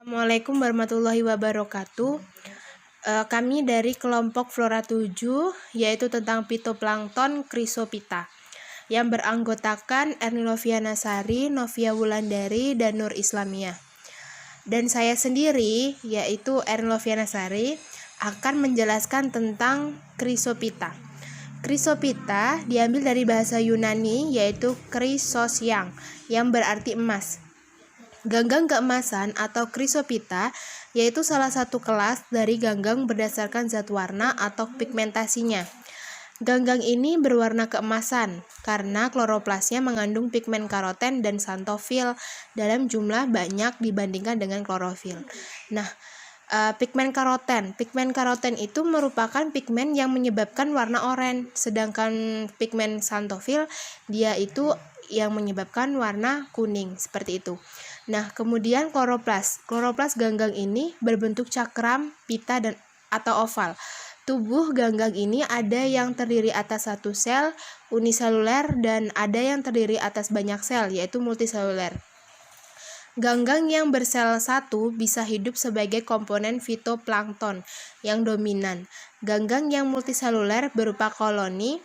Assalamualaikum warahmatullahi wabarakatuh. Kami dari kelompok Flora 7, yaitu tentang phytoplankton Chrysophyta, yang beranggotakan Erni Noviana Sari, Novia Wulandari, dan Nur Islamiyah. Dan saya sendiri, yaitu Erni Noviana Sari, akan menjelaskan tentang Chrysophyta. Chrysophyta diambil dari bahasa Yunani, yaitu chrysos yang berarti emas. Ganggang keemasan atau Chrysophyta yaitu salah satu kelas dari ganggang berdasarkan zat warna atau pigmentasinya. Ganggang ini berwarna keemasan karena kloroplasnya mengandung pigmen karoten dan xanthofil dalam jumlah banyak dibandingkan dengan klorofil. Nah, pigmen karoten itu merupakan pigmen yang menyebabkan warna oranye, sedangkan pigmen xanthofil dia itu yang menyebabkan warna kuning, seperti itu. Nah, kemudian kloroplas ganggang ini berbentuk cakram, pita, dan atau oval. Tubuh ganggang ini ada yang terdiri atas satu sel uniseluler dan ada yang terdiri atas banyak sel, yaitu multiseluler. Ganggang yang bersel satu bisa hidup sebagai komponen fitoplankton yang dominan. Ganggang yang multiseluler berupa koloni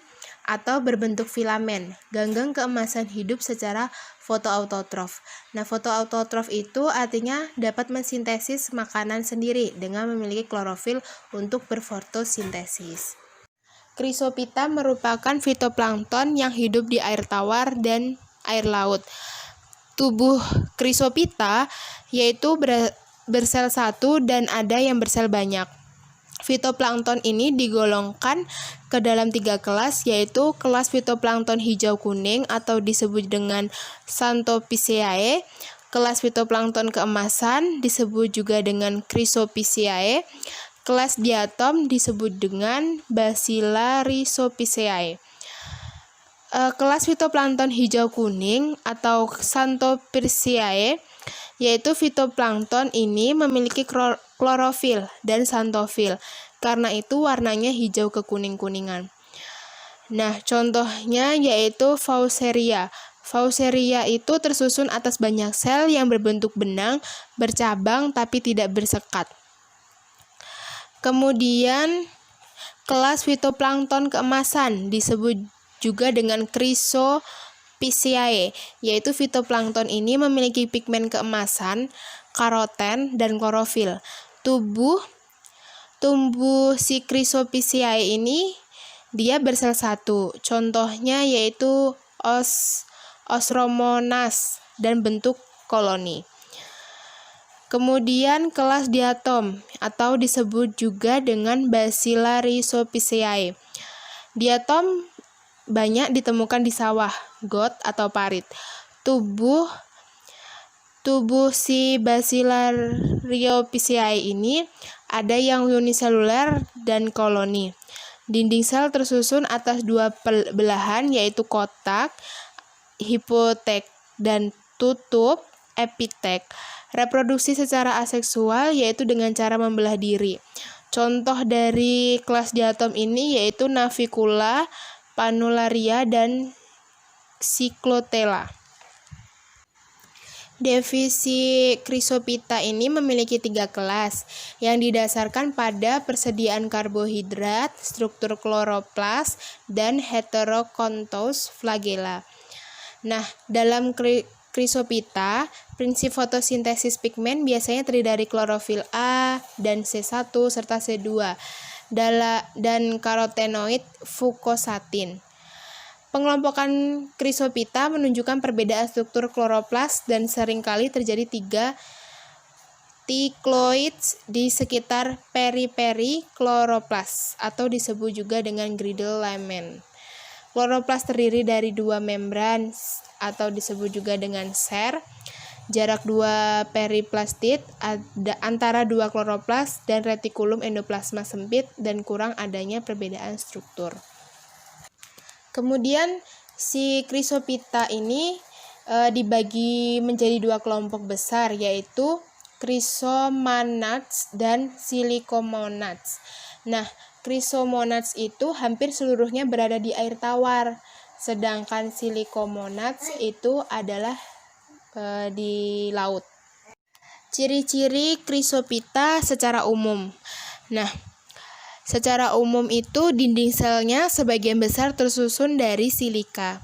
atau berbentuk filamen. Ganggang keemasan hidup secara fotoautotrof. Nah, fotoautotrof itu artinya dapat mensintesis makanan sendiri dengan memiliki klorofil untuk berfotosintesis. Chrysophyta merupakan fitoplankton yang hidup di air tawar dan air laut. Tubuh Chrysophyta yaitu bersel satu dan ada yang bersel banyak. Fitoplankton ini digolongkan ke dalam 3 kelas, yaitu kelas fitoplankton hijau kuning atau disebut dengan Xanthophyceae, kelas fitoplankton keemasan disebut juga dengan Chrysophyceae, kelas diatom disebut dengan Bacilla rhizophyceae. Kelas fitoplankton hijau kuning atau Xanthophyceae yaitu fitoplankton ini memiliki klorofil dan xanthofil. Karena itu warnanya hijau kekuning-kuningan. Nah, contohnya yaitu Faucheria. Faucheria itu tersusun atas banyak sel yang berbentuk benang, bercabang tapi tidak bersekat. Kemudian kelas fitoplankton keemasan disebut juga dengan Chrysophyceae, yaitu fitoplankton ini memiliki pigmen keemasan, karoten, dan klorofil. Tumbuh si Chrysophyceae ini dia bersel satu. Contohnya yaitu Osromonas dan bentuk koloni. Kemudian kelas diatom atau disebut juga dengan Bacilla rhizophyceae. Diatom banyak ditemukan di sawah, got, atau parit. Tubuh si Bacilla rhizophyceae ini ada yang uniseluler dan koloni. Dinding sel tersusun atas 2 belahan yaitu kotak, hipotek, dan tutup, epitek. Reproduksi secara aseksual yaitu dengan cara membelah diri. Contoh dari kelas diatom ini yaitu Navicula, Panularia, dan Cyclotella. Divisi Chrysophyta ini memiliki 3 kelas yang didasarkan pada persediaan karbohidrat, struktur kloroplas, dan heterokontos flagella. Nah, dalam Chrysophyta, prinsip fotosintesis pigmen biasanya terdiri dari klorofil A dan C1 serta C2 dan karotenoid fukosatin. Pengelompokan Chrysophyta menunjukkan perbedaan struktur kloroplas dan seringkali terjadi 3 diploids di sekitar periperi kloroplas atau disebut juga dengan girdle lamen. Kloroplas terdiri dari 2 membran atau disebut juga dengan share. Jarak 2 periplastid antara 2 kloroplas dan retikulum endoplasma sempit dan kurang adanya perbedaan struktur. Kemudian si Chrysophyta ini dibagi menjadi 2 kelompok besar, yaitu Chrysomonads dan Silicomonads. Nah, Chrysomonads itu hampir seluruhnya berada di air tawar, sedangkan Silicomonads itu adalah di laut. Ciri-ciri Chrysopita secara umum. Nah, secara umum itu dinding selnya sebagian besar tersusun dari silika.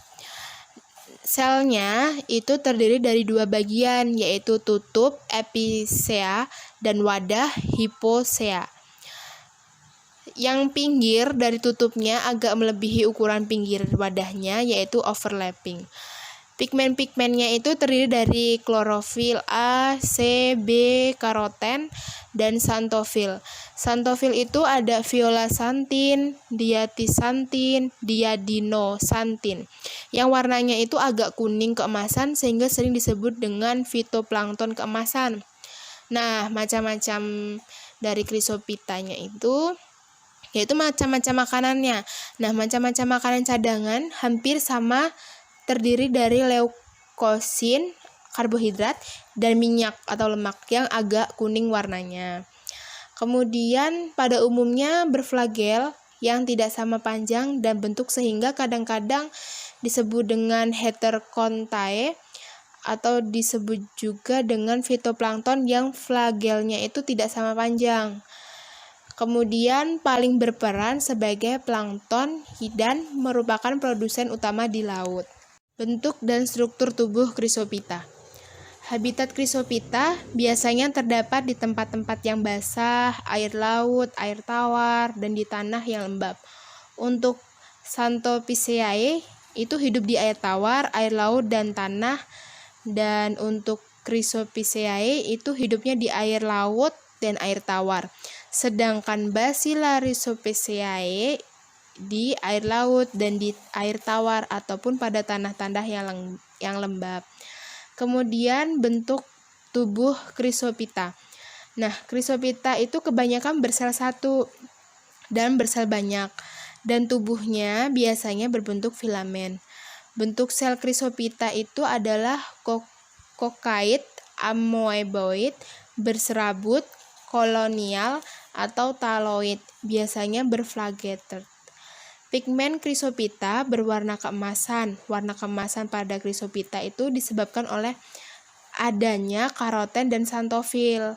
Selnya itu terdiri dari dua bagian, yaitu tutup epicea dan wadah hiposea. Yang pinggir dari tutupnya agak melebihi ukuran pinggir wadahnya, yaitu overlapping. Pigmen-pigmennya itu terdiri dari klorofil A, C, B, karoten, dan xanthofil. Xanthofil itu ada violaxanthin, diatixanthin, diadinoxanthin. Yang warnanya itu agak kuning keemasan sehingga sering disebut dengan fitoplankton keemasan. Nah, macam-macam dari Chrysopitanya itu yaitu macam-macam makanannya. Nah, macam-macam makanan cadangan hampir sama, terdiri dari leukosin, karbohidrat, dan minyak atau lemak yang agak kuning warnanya. Kemudian pada umumnya berflagel yang tidak sama panjang dan bentuk sehingga kadang-kadang disebut dengan heterokontae atau disebut juga dengan fitoplankton yang flagelnya itu tidak sama panjang. Kemudian paling berperan sebagai plankton dan merupakan produsen utama di laut. Bentuk dan struktur tubuh Chrysopita. Habitat Chrysopita biasanya terdapat di tempat-tempat yang basah, air laut, air tawar, dan di tanah yang lembab. Untuk Xanthopiceae itu hidup di air tawar, air laut, dan tanah. Dan untuk Chrysopiceae itu hidupnya di air laut dan air tawar. Sedangkan Basilarhizopiceae di air laut dan di air tawar ataupun pada tanah-tanah yang lembab. Kemudian bentuk tubuh Chrysopita. Nah, Chrysopita itu kebanyakan bersel satu dan bersel banyak, dan tubuhnya biasanya berbentuk filamen. Bentuk sel Chrysopita itu adalah kokoid, amoeboid, berserabut, kolonial, atau taloid, biasanya berflagellated. Pigmen Chrysopita berwarna keemasan. Warna keemasan pada Chrysopita itu disebabkan oleh adanya karoten dan xanthofil.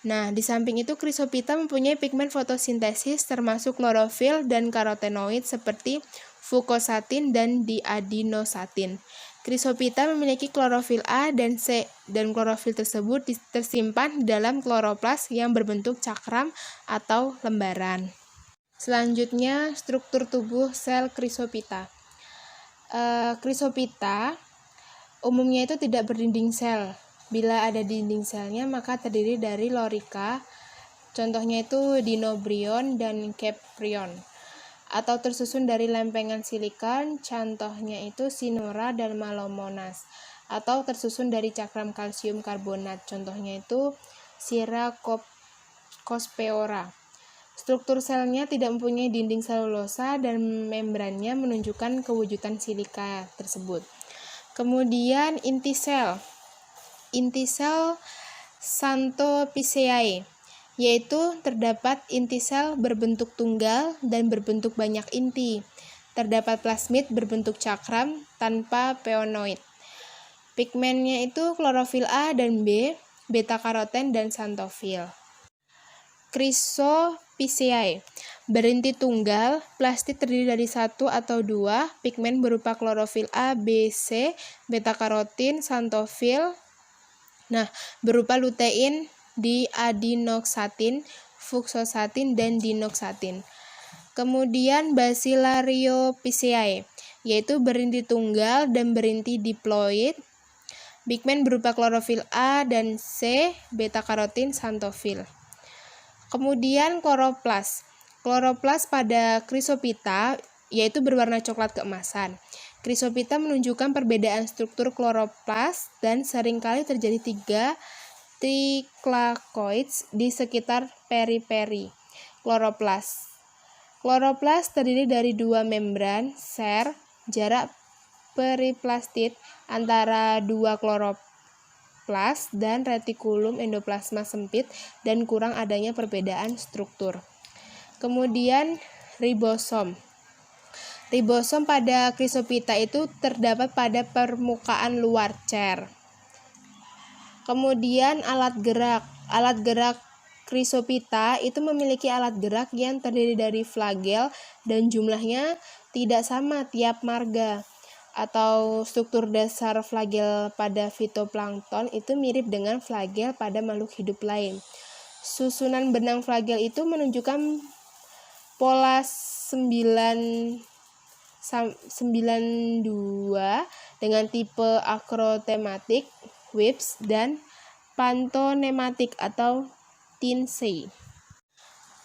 Nah, di samping itu Chrysopita mempunyai pigmen fotosintesis termasuk klorofil dan karotenoid seperti fukosatin dan diadinosatin. Chrysopita memiliki klorofil A dan C, dan klorofil tersebut tersimpan dalam kloroplas yang berbentuk cakram atau lembaran. Selanjutnya, struktur tubuh sel Chrysopita. Chrysopita umumnya itu tidak berdinding sel. Bila ada dinding selnya, maka terdiri dari lorica, contohnya itu dinobrion dan caprion, atau tersusun dari lempengan silikon, contohnya itu sinura dan malomonas, atau tersusun dari cakram kalsium karbonat, contohnya itu Syracophospora. Struktur selnya tidak mempunyai dinding selulosa dan membrannya menunjukkan kewujudan silika tersebut. Kemudian inti sel Xanthopiceae, yaitu terdapat inti sel berbentuk tunggal dan berbentuk banyak inti. Terdapat plasmid berbentuk cakram tanpa pionoid. Pigmennya itu klorofil A dan B, beta karoten dan xanthofil. Chrysopiceae berinti tunggal, plastik terdiri dari satu atau dua pigmen berupa klorofil A, B, C, beta karotin, xanthofil. Nah, berupa lutein, diadinoxatin, fukosatin, dan dinoxatin. Kemudian Basilariopiceae, yaitu berinti tunggal dan berinti diploid. Pigmen berupa klorofil A dan C, beta karotin, xanthofil. Kemudian kloroplas. Kloroplas pada Chrysopita yaitu berwarna coklat keemasan. Chrysopita menunjukkan perbedaan struktur kloroplas dan seringkali terjadi 3 triclacoids di sekitar periperi kloroplas. Kloroplas terdiri dari 2 membran ser, jarak periplastid antara 2 kloroplas dan retikulum endoplasma sempit dan kurang adanya perbedaan struktur. Kemudian ribosom. Ribosom pada Chrysopita itu terdapat pada permukaan luar cer. Kemudian alat gerak. Alat gerak Chrysopita itu memiliki alat gerak yang terdiri dari flagel dan jumlahnya tidak sama tiap marga. Atau struktur dasar flagel pada fitoplankton itu mirip dengan flagel pada makhluk hidup lain. Susunan benang flagel itu menunjukkan pola 92 dengan tipe akrotematik, Whips, dan pantonematik atau Tinsei.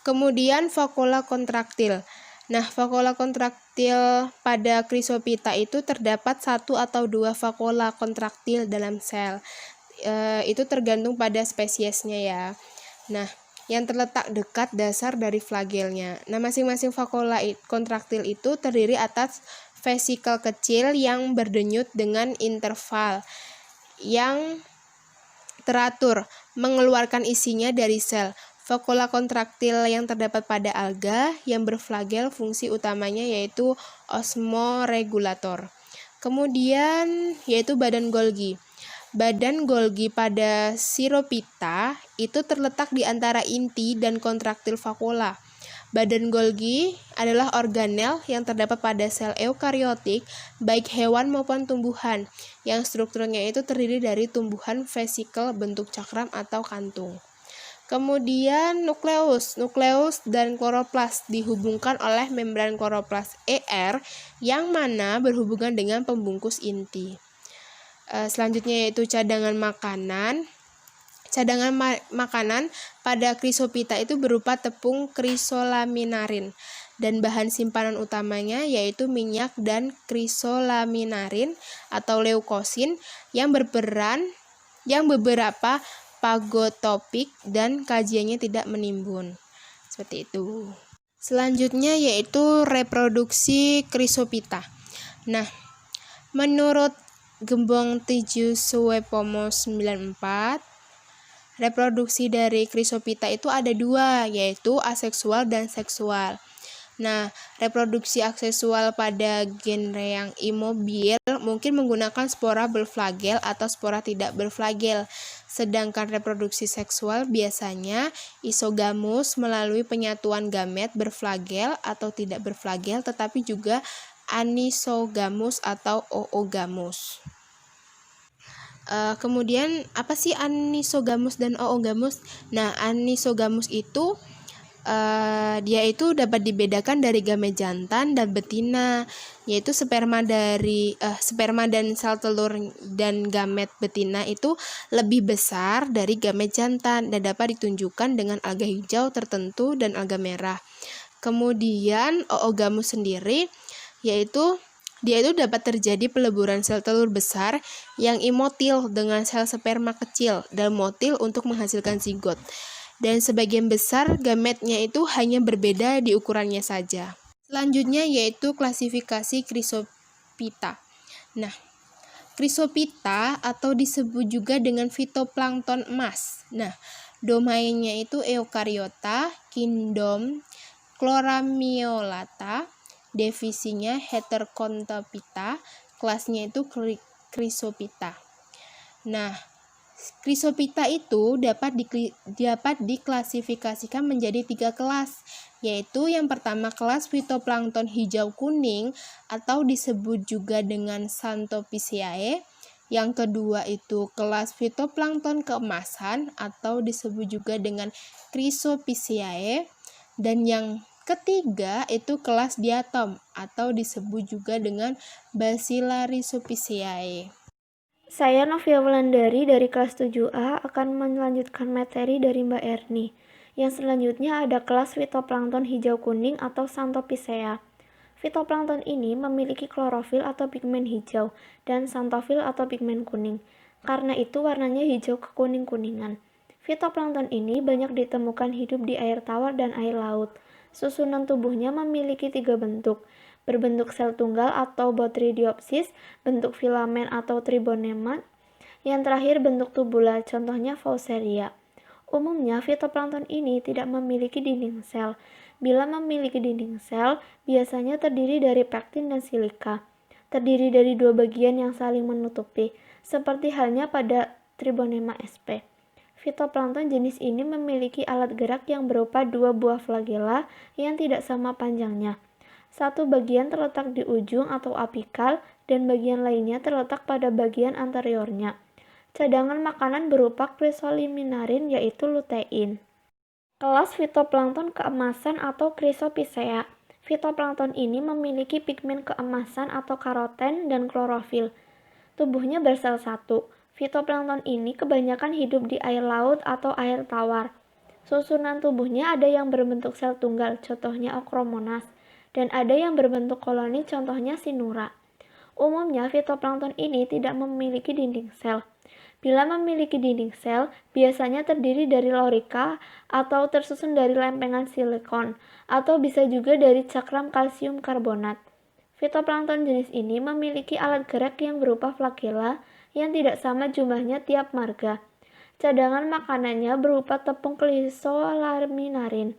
Kemudian vakula kontraktil. Nah, vakula kontraktil pada Chrysopita itu terdapat 1 atau 2 vakula kontraktil dalam sel. Itu tergantung pada spesiesnya ya. Nah, yang terletak dekat dasar dari flagelnya. Nah, masing-masing vakula kontraktil itu terdiri atas vesikel kecil yang berdenyut dengan interval yang teratur, mengeluarkan isinya dari sel. Vakula kontraktil yang terdapat pada alga yang berflagel fungsi utamanya yaitu osmoregulator. Kemudian yaitu badan Golgi. Badan Golgi pada Chiropita itu terletak di antara inti dan kontraktil vakula. Badan Golgi adalah organel yang terdapat pada sel eukariotik, baik hewan maupun tumbuhan, yang strukturnya itu terdiri dari tumbuhan vesikel bentuk cakram atau kantung. Kemudian nukleus dan kloroplas dihubungkan oleh membran kloroplas ER yang mana berhubungan dengan pembungkus inti. Selanjutnya yaitu cadangan makanan. Cadangan makanan pada Chrysopita itu berupa tepung krisolaminarin dan bahan simpanan utamanya yaitu minyak dan krisolaminarin atau leukosin yang beberapa pagotopik dan kajiannya tidak menimbun. Seperti itu. Selanjutnya yaitu reproduksi Chrysopita. Nah, menurut Gembong 7 Suepomo 94, reproduksi dari Chrysopita itu ada 2, yaitu aseksual dan seksual. Nah, reproduksi aseksual pada genre yang imobil mungkin menggunakan spora berflagel atau spora tidak berflagel. Sedangkan reproduksi seksual biasanya isogamus melalui penyatuan gamet berflagel atau tidak berflagel, tetapi juga anisogamus atau oogamus. Kemudian apa sih anisogamus dan oogamus? Nah, anisogamus itu dia itu dapat dibedakan dari gamet jantan dan betina, yaitu sperma dan sel telur dan gamet betina itu lebih besar dari gamet jantan dan dapat ditunjukkan dengan alga hijau tertentu dan alga merah. Kemudian oogamus sendiri yaitu dia itu dapat terjadi peleburan sel telur besar yang imotil dengan sel sperma kecil dan motil untuk menghasilkan zigot. Dan sebagian besar gametnya itu hanya berbeda di ukurannya saja. Selanjutnya yaitu klasifikasi Chrysopita. Nah, Chrysopita atau disebut juga dengan fitoplankton emas. Nah, domainnya itu eukariota, kingdom Chloramyolata, divisinya Heteroconthopita, kelasnya itu Chrysopita. Nah, Chrysopita itu dapat diklasifikasikan menjadi 3 kelas, yaitu yang pertama kelas fitoplankton hijau kuning atau disebut juga dengan Xanthophyceae, yang kedua itu kelas fitoplankton keemasan atau disebut juga dengan Chrysophyceae, dan yang ketiga itu kelas diatom atau disebut juga dengan Bacillariophyceae. Saya Novia Wulandari dari kelas 7A akan melanjutkan materi dari Mbak Erni. Yang selanjutnya ada kelas fitoplankton hijau kuning atau Xanthophycea. Fitoplankton ini memiliki klorofil atau pigmen hijau dan xanthofil atau pigmen kuning. Karena itu warnanya hijau kekuning-kuningan. Fitoplankton ini banyak ditemukan hidup di air tawar dan air laut. Susunan tubuhnya memiliki 3 bentuk, berbentuk sel tunggal atau botryoidopsis, bentuk filamen atau tribonema, yang terakhir bentuk tubular, contohnya Fouceria. Umumnya, fitoplankton ini tidak memiliki dinding sel. Bila memiliki dinding sel, biasanya terdiri dari pektin dan silika. Terdiri dari 2 bagian yang saling menutupi, seperti halnya pada Tribonema sp. Fitoplankton jenis ini memiliki alat gerak yang berupa 2 buah flagela yang tidak sama panjangnya. Satu bagian terletak di ujung atau apikal dan bagian lainnya terletak pada bagian anteriornya. Cadangan makanan berupa chrysoliminarin yaitu lutein. Kelas fitoplankton keemasan atau Chrysophyceae. Fitoplankton ini memiliki pigmen keemasan atau karoten dan klorofil. Tubuhnya bersel satu. Fitoplankton ini kebanyakan hidup di air laut atau air tawar. Susunan tubuhnya ada yang berbentuk sel tunggal, contohnya Ochromonas, dan ada yang berbentuk koloni, contohnya Sinura. Umumnya, fitoplankton ini tidak memiliki dinding sel. Bila memiliki dinding sel, biasanya terdiri dari lorika atau tersusun dari lempengan silikon, atau bisa juga dari cakram kalsium karbonat. Fitoplankton jenis ini memiliki alat gerak yang berupa flagela yang tidak sama jumlahnya tiap marga. Cadangan makanannya berupa tepung chrysolaminarin.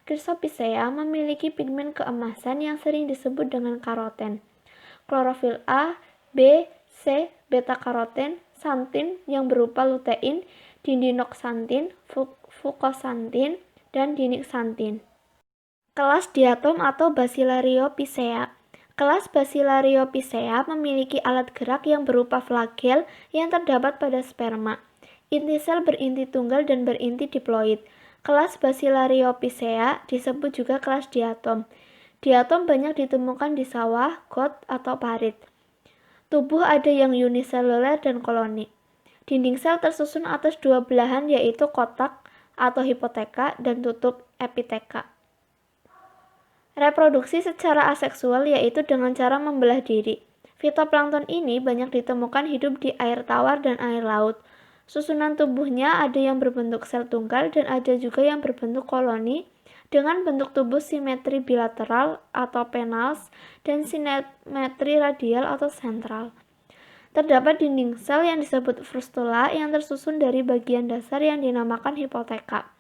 Chrysophyceae memiliki pigmen keemasan yang sering disebut dengan karoten. Klorofil A, B, C, beta-karoten, xanthin yang berupa lutein, dindinoxanthin, fucoxanthin, dan dinixanthin. Kelas diatom atau Bacillariophyceae. Kelas Bacillariophyceae memiliki alat gerak yang berupa flagel yang terdapat pada sperma. Inti sel berinti tunggal dan berinti diploid. Kelas Bacillariophyceae disebut juga kelas diatom. Diatom banyak ditemukan di sawah, got, atau parit. Tubuh ada yang uniseluler dan koloni. Dinding sel tersusun atas dua belahan yaitu kotak atau hipoteka dan tutup epiteka. Reproduksi secara aseksual yaitu dengan cara membelah diri. Fitoplankton ini banyak ditemukan hidup di air tawar dan air laut. Susunan tubuhnya ada yang berbentuk sel tunggal dan ada juga yang berbentuk koloni dengan bentuk tubuh simetri bilateral atau penals dan simetri radial atau sentral. Terdapat dinding sel yang disebut frustula yang tersusun dari bagian dasar yang dinamakan hipoteka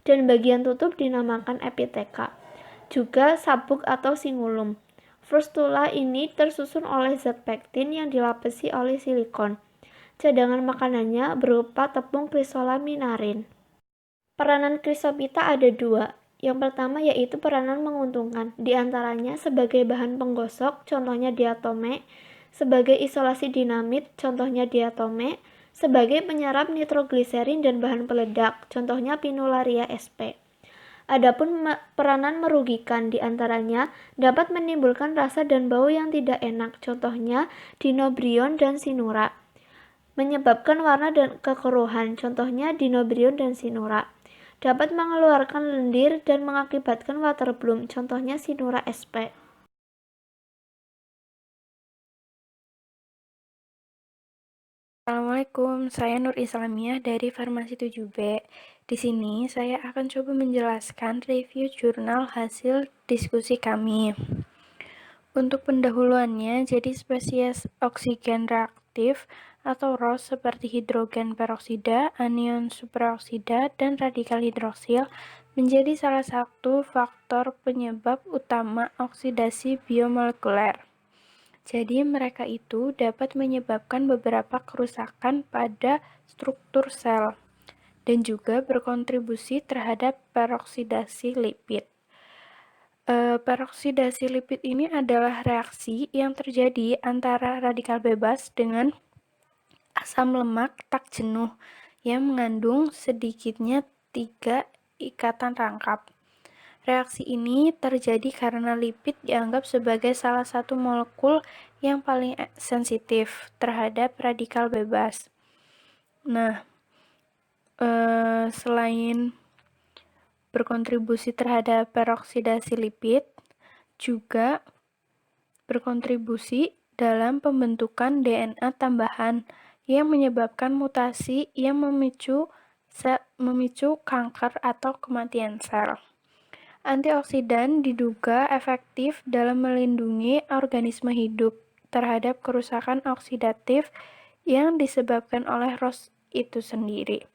dan bagian tutup dinamakan epiteka. Juga sabuk atau singulum. Frustula ini tersusun oleh zat pektin yang dilapisi oleh silikon. Cadangan makanannya berupa tepung chrysolaminarin. Peranan Chrysophyta ada dua. Yang pertama yaitu peranan menguntungkan, diantaranya sebagai bahan penggosok, contohnya diatome, sebagai isolasi dinamit, contohnya diatome, sebagai penyerap nitrogliserin dan bahan peledak, contohnya Pinularia sp. Adapun peranan merugikan diantaranya dapat menimbulkan rasa dan bau yang tidak enak, contohnya Dinobrion dan Sinura. Menyebabkan warna dan kekeruhan, contohnya Dinobrion dan Sinura. Dapat mengeluarkan lendir dan mengakibatkan water bloom, contohnya Sinura sp. Assalamualaikum, saya Nur Islamiyah dari Farmasi 7B. Di sini saya akan coba menjelaskan review jurnal hasil diskusi kami. Untuk pendahuluannya, jadi spesies oksigen reaktif atau ROS seperti hidrogen peroksida, anion superoksida, dan radikal hidroksil menjadi salah satu faktor penyebab utama oksidasi biomolekuler. Jadi mereka itu dapat menyebabkan beberapa kerusakan pada struktur sel dan juga berkontribusi terhadap peroksidasi lipid. Peroksidasi lipid ini adalah reaksi yang terjadi antara radikal bebas dengan asam lemak tak jenuh yang mengandung sedikitnya 3 ikatan rangkap. Reaksi ini terjadi karena lipid dianggap sebagai salah satu molekul yang paling sensitif terhadap radikal bebas. Nah, selain berkontribusi terhadap peroksidasi lipid, juga berkontribusi dalam pembentukan DNA tambahan yang menyebabkan mutasi yang memicu kanker atau kematian sel. Antioksidan diduga efektif dalam melindungi organisme hidup terhadap kerusakan oksidatif yang disebabkan oleh ROS itu sendiri.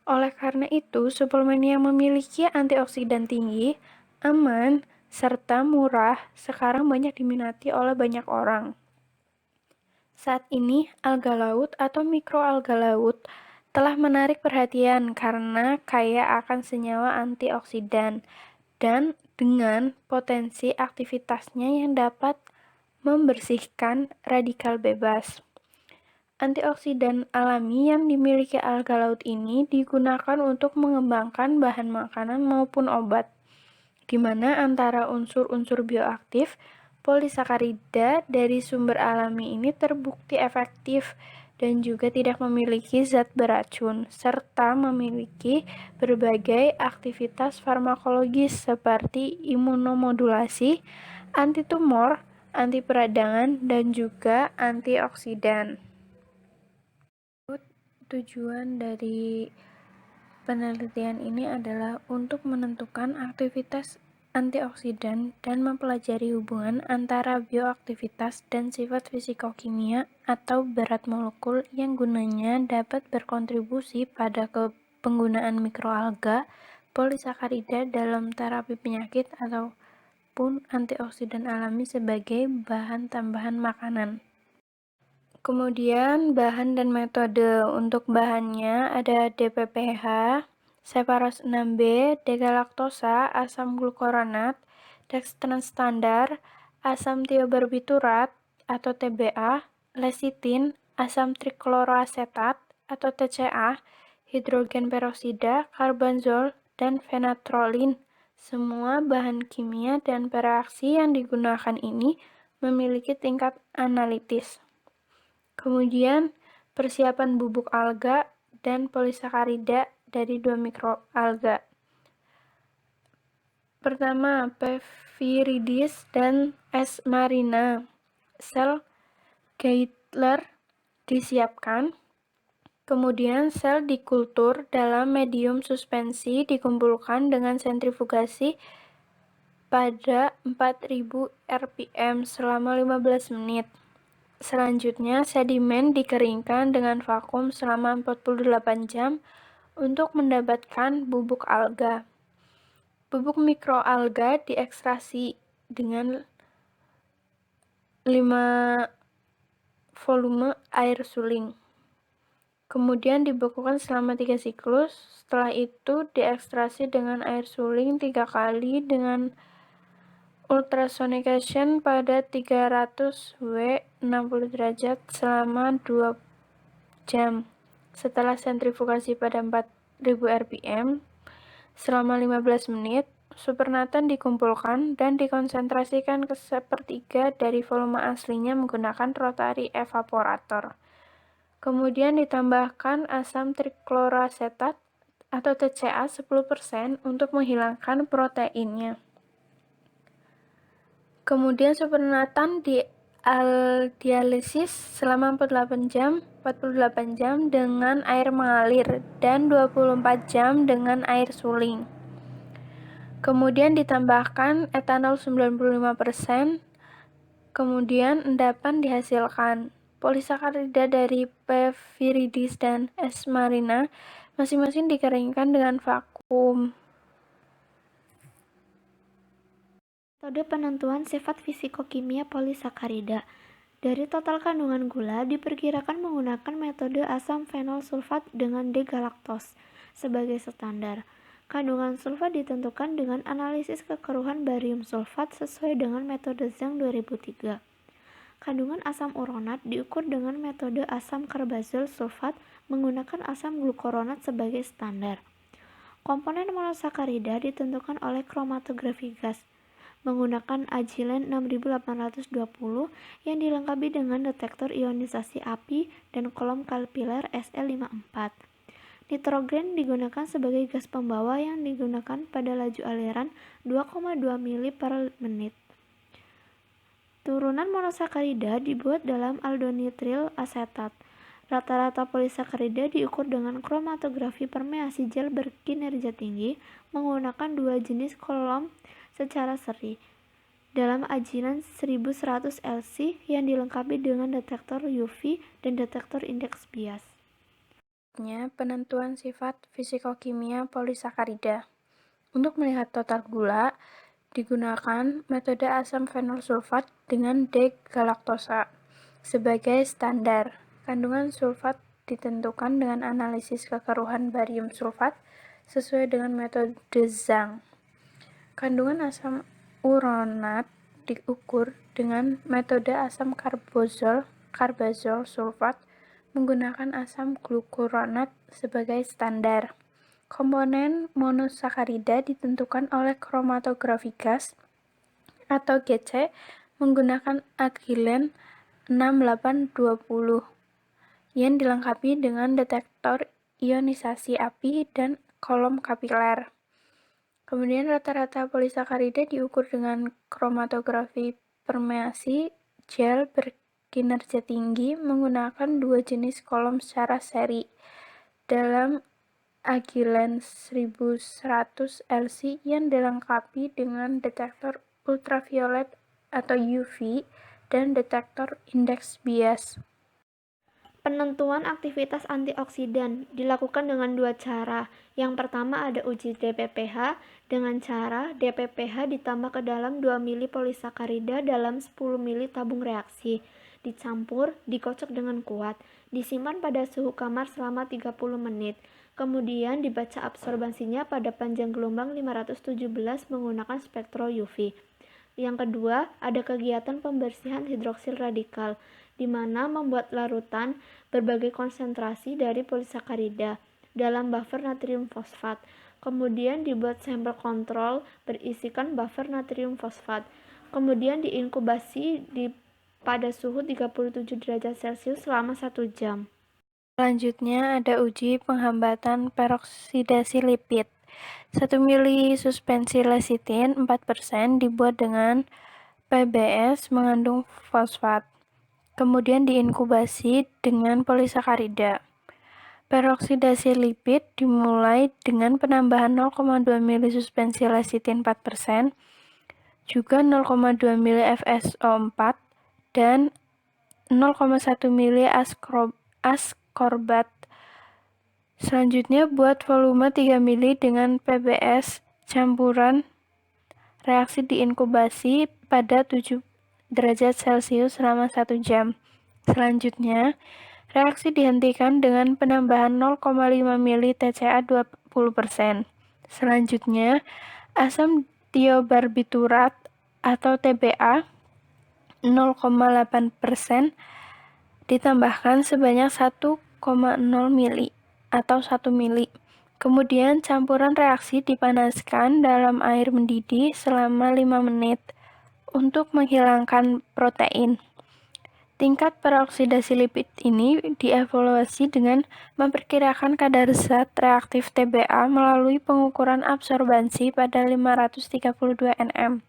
Oleh karena itu, suplemen yang memiliki antioksidan tinggi, aman, serta murah sekarang banyak diminati oleh banyak orang. Saat ini, alga laut atau mikroalga laut telah menarik perhatian karena kaya akan senyawa antioksidan dan dengan potensi aktivitasnya yang dapat membersihkan radikal bebas. Antioksidan alami yang dimiliki alga laut ini digunakan untuk mengembangkan bahan makanan maupun obat, di mana antara unsur-unsur bioaktif, polisakarida dari sumber alami ini terbukti efektif dan juga tidak memiliki zat beracun, serta memiliki berbagai aktivitas farmakologis seperti imunomodulasi, antitumor, anti peradangan, dan juga antioksidan. Tujuan dari penelitian ini adalah untuk menentukan aktivitas antioksidan dan mempelajari hubungan antara bioaktivitas dan sifat fisikokimia atau berat molekul yang gunanya dapat berkontribusi pada penggunaan mikroalga, polisakarida dalam terapi penyakit ataupun antioksidan alami sebagai bahan tambahan makanan. Kemudian bahan dan metode. Untuk bahannya ada DPPH, Separos 6B, degalaktosa, asam glukoronat, dextran standar, asam tiobarbiturat atau TBA, lecitin, asam trikloroasetat atau TCA, hidrogen peroksida, karbenzol, dan fenatrolin. Semua bahan kimia dan pereaksi yang digunakan ini memiliki tingkat analitis. Kemudian, persiapan bubuk alga dan polisakarida dari 2 mikroalga. Pertama, P. viridis dan S. marina. Sel Geithler disiapkan. Kemudian, sel dikultur dalam medium suspensi dikumpulkan dengan sentrifugasi pada 4000 rpm selama 15 menit. Selanjutnya, sedimen dikeringkan dengan vakum selama 48 jam untuk mendapatkan bubuk alga. Bubuk mikroalga diekstraksi dengan 5 volume air suling. Kemudian dibekukan selama 3 siklus. Setelah itu diekstraksi dengan air suling 3 kali dengan ultrasonication pada 300 W 60 derajat selama 2 jam. Setelah sentrifugasi pada 4000 rpm selama 15 menit, supernatant dikumpulkan dan dikonsentrasikan ke sepertiga dari volume aslinya menggunakan rotary evaporator. Kemudian ditambahkan asam trikloroasetat atau TCA 10% untuk menghilangkan proteinnya. Kemudian supernatant dialisis selama 48 jam dengan air mengalir dan 24 jam dengan air suling. Kemudian ditambahkan etanol 95%. Kemudian endapan dihasilkan. Polisakarida dari P. viridis dan S. marina masing-masing dikeringkan dengan vakum. Metode penentuan sifat fisikokimia polisakarida. Dari total kandungan gula diperkirakan menggunakan metode asam fenol sulfat dengan degalaktos sebagai standar. Kandungan sulfat ditentukan dengan analisis kekeruhan barium sulfat sesuai dengan metode Zhang 2003. Kandungan asam uronat diukur dengan metode asam karbazol sulfat menggunakan asam glukoronat sebagai standar. Komponen monosakarida ditentukan oleh kromatografi gas menggunakan Agilent 6820 yang dilengkapi dengan detektor ionisasi api dan kolom kapiler SL54. Nitrogen digunakan sebagai gas pembawa yang digunakan pada laju aliran 2,2 mili per menit. Turunan monosakarida dibuat dalam aldonitril asetat. Rata-rata polisakarida diukur dengan kromatografi permeasi gel berkinerja tinggi menggunakan 2 jenis kolom secara seri dalam Agilent 1100 LC yang dilengkapi dengan detektor UV dan detektor indeks bias. Penentuan sifat fisikokimia polisakarida. Untuk melihat total gula, digunakan metode asam fenol sulfat dengan degalaktosa. sebagai standar. Kandungan sulfat ditentukan dengan analisis kekeruhan barium sulfat sesuai dengan metode Zhang. Kandungan asam uronat diukur dengan metode asam karbazol sulfat menggunakan asam glukuronat sebagai standar. Komponen monosakarida ditentukan oleh kromatografi gas atau GC menggunakan ethylene 6820 yang dilengkapi dengan detektor ionisasi api dan kolom kapiler. Kemudian rata-rata polisakarida diukur dengan kromatografi permeasi gel berkinerja tinggi menggunakan dua jenis kolom secara seri dalam Agilent 1100 LC yang dilengkapi dengan detektor ultraviolet atau UV dan detektor indeks bias. Penentuan aktivitas antioksidan dilakukan dengan dua cara. Yang pertama ada uji DPPH dengan cara DPPH ditambah ke dalam 2 mili polisakarida dalam 10 mili tabung reaksi. Dicampur, dikocok dengan kuat, disimpan pada suhu kamar selama 30 menit. Kemudian dibaca absorbansinya pada panjang gelombang 517 menggunakan spektro UV. Yang kedua, ada kegiatan pembersihan hidroksil radikal, di mana membuat larutan berbagai konsentrasi dari polisakarida dalam buffer natrium fosfat. Kemudian dibuat sampel kontrol berisikan buffer natrium fosfat. Kemudian diinkubasi pada suhu 37 derajat Celcius selama 1 jam. Selanjutnya ada uji penghambatan peroksidasi lipid. 1 mili suspensi lecitin 4% dibuat dengan PBS mengandung fosfat. Kemudian diinkubasi dengan polisakarida. Peroksidasi lipid dimulai dengan penambahan 0,2 mili suspensi lecitin 4%, juga 0,2 mili FSO4 dan 0,1 mili askorbat. Selanjutnya buat volume 3 mili dengan PBS campuran. Reaksi diinkubasi pada 7 derajat Celcius selama 1 jam. Selanjutnya, reaksi dihentikan dengan penambahan 0,5 mili TCA 20%. Selanjutnya, asam tiobarbiturat atau TBA 0,8% ditambahkan sebanyak 1,0 mili atau 1 mili. Kemudian campuran reaksi dipanaskan dalam air mendidih selama 5 menit untuk menghilangkan protein. Tingkat peroksidasi lipid ini dievaluasi dengan memperkirakan kadar zat reaktif TBA melalui pengukuran absorbansi pada 532 nm.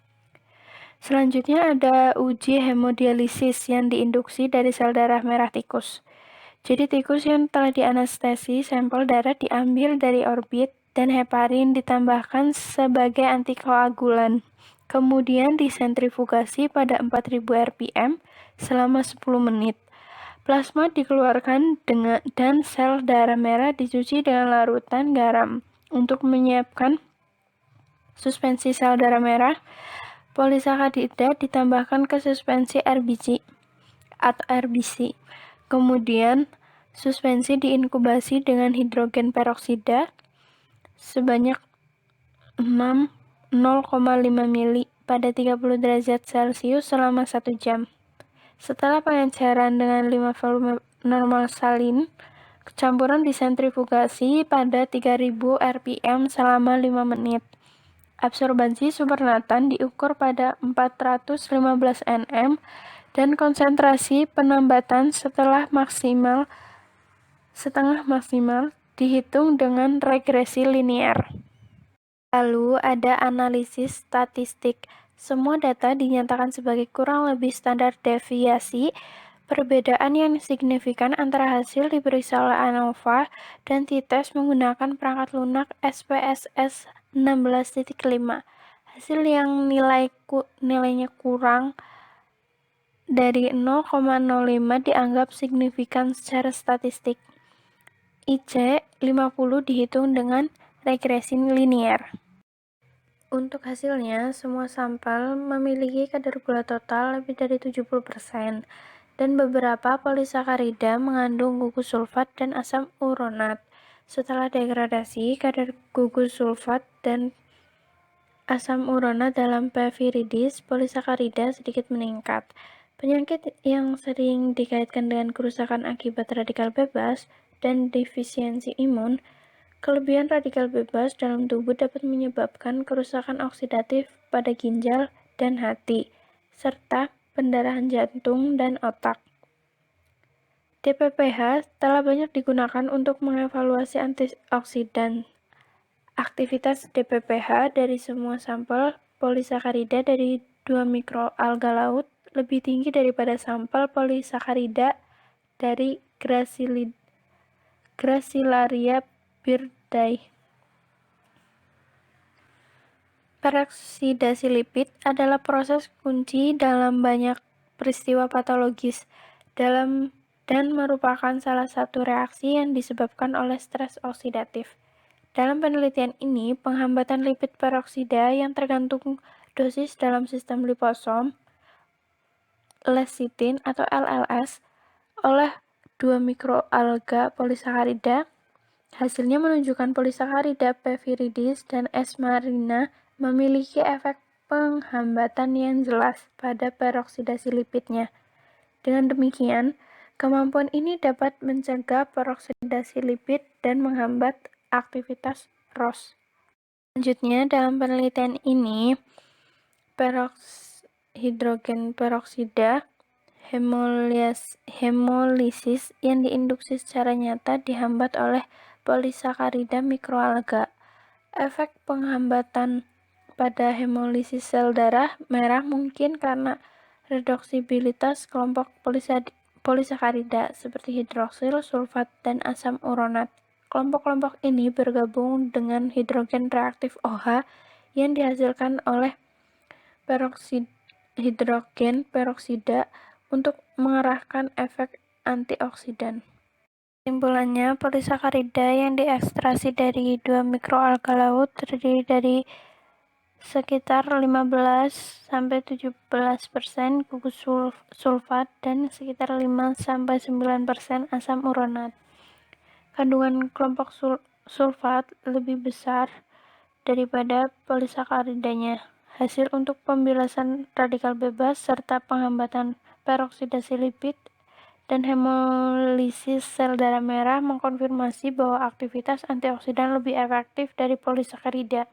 Selanjutnya ada uji hemodialisis yang diinduksi dari sel darah merah tikus. Jadi tikus yang telah dianestesi, sampel darah diambil dari orbit dan heparin ditambahkan sebagai antikoagulan. Kemudian disentrifugasi pada 4000 rpm selama 10 menit. Plasma dikeluarkan dan sel darah merah dicuci dengan larutan garam untuk menyiapkan suspensi sel darah merah. Polisakarida ditambahkan ke suspensi RBC atau RBC. Kemudian suspensi diinkubasi dengan hidrogen peroksida sebanyak 0,5 mili pada 30 derajat Celcius selama 1 jam. Setelah pengenceran dengan 5 volume normal salin, campuran disentrifugasi pada 3000 rpm selama 5 menit. Absorbansi supernatan diukur pada 415 nm dan konsentrasi penambatan setengah maksimal dihitung dengan regresi linear. Lalu ada analisis statistik. Semua data dinyatakan sebagai kurang lebih standar deviasi. Perbedaan yang signifikan antara hasil diperiksa oleh ANOVA dan t-test menggunakan perangkat lunak SPSS 16.5. Hasil yang nilainya kurang dari 0,05 dianggap signifikan secara statistik. IC 50 dihitung dengan regresi linear. Untuk hasilnya, semua sampel memiliki kadar gula total lebih dari 70%. dan beberapa polisakarida mengandung gugus sulfat dan asam uronat. Setelah degradasi, kadar gugus sulfat dan asam uronat dalam P. viridis polisakarida sedikit meningkat. Penyakit yang sering dikaitkan dengan kerusakan akibat radikal bebas dan defisiensi imun, kelebihan radikal bebas dalam tubuh dapat menyebabkan kerusakan oksidatif pada ginjal dan hati, serta pendarahan jantung dan otak. DPPH telah banyak digunakan untuk mengevaluasi antioksidan. Aktivitas DPPH dari semua sampel polisakarida dari 2 mikroalga laut lebih tinggi daripada sampel polisakarida dari Gracilaria birdae. Peroksidasi lipid adalah proses kunci dalam banyak peristiwa patologis dan merupakan salah satu reaksi yang disebabkan oleh stres oksidatif. Dalam penelitian ini, penghambatan lipid peroksida yang tergantung dosis dalam sistem liposom, lecitin atau LLS, oleh 2 mikroalga polisakarida. Hasilnya menunjukkan polisakarida P. viridis dan S. marina memiliki efek penghambatan yang jelas pada peroksidasi lipidnya. Dengan demikian, kemampuan ini dapat mencegah peroksidasi lipid dan menghambat aktivitas ROS. Selanjutnya, dalam penelitian ini, hidrogen peroksida hemolisis yang diinduksi secara nyata dihambat oleh polisakarida mikroalga. Efek penghambatan pada hemolisis sel darah merah mungkin karena reduksibilitas kelompok polisakarida seperti hidroksil, sulfat, dan asam uronat. Kelompok-kelompok ini bergabung dengan hidrogen reaktif OH yang dihasilkan oleh hidrogen peroksida untuk mengerahkan efek antioksidan. Kesimpulannya, polisakarida yang diekstraksi dari 2 mikroalga laut terdiri dari sekitar 15-17% gugus sulfat dan sekitar 5-9% asam uronat. Kandungan kelompok sulfat lebih besar daripada polisakaridanya. Hasil untuk pembilasan radikal bebas serta penghambatan peroksidasi lipid dan hemolisis sel darah merah mengkonfirmasi bahwa aktivitas antioksidan lebih efektif dari polisakarida.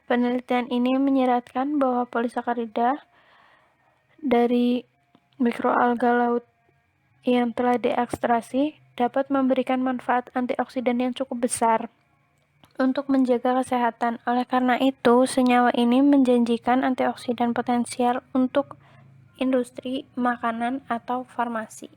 Penelitian ini menyeratkan bahwa polisakarida dari mikroalga laut yang telah diekstraksi dapat memberikan manfaat antioksidan yang cukup besar untuk menjaga kesehatan. Oleh karena itu, senyawa ini menjanjikan antioksidan potensial untuk industri makanan atau farmasi.